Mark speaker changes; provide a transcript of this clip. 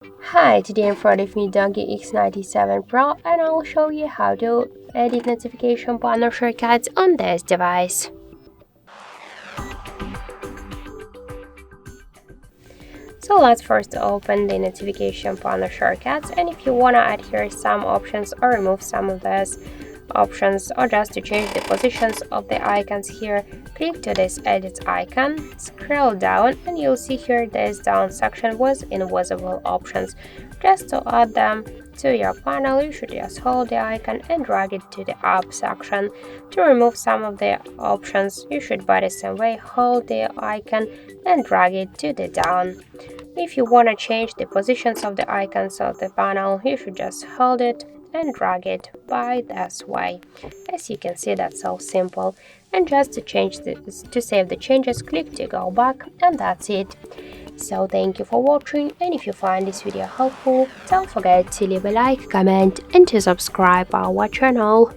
Speaker 1: Hi, today in front of me Doogee X97 Pro and I'll show you how to edit notification panel shortcuts on this device. So let's first open the notification panel shortcuts, and if you want to add here some options or remove some of those options or just to change the positions of the icons here, click to this edit icon, scroll down and you'll see here this down section with invisible options. Just to add them to your panel, you should just hold the icon and drag it to the up section. To remove some of the options, you should by the same way hold the icon and drag it to the down. If you want to change the positions of the icons of the panel, you should just hold it and drag it by this way. As you can see, that's so simple. And just to save the changes, click to go back, and that's it. So thank you for watching, and if you find this video helpful, don't forget to leave a like, comment and to subscribe our channel.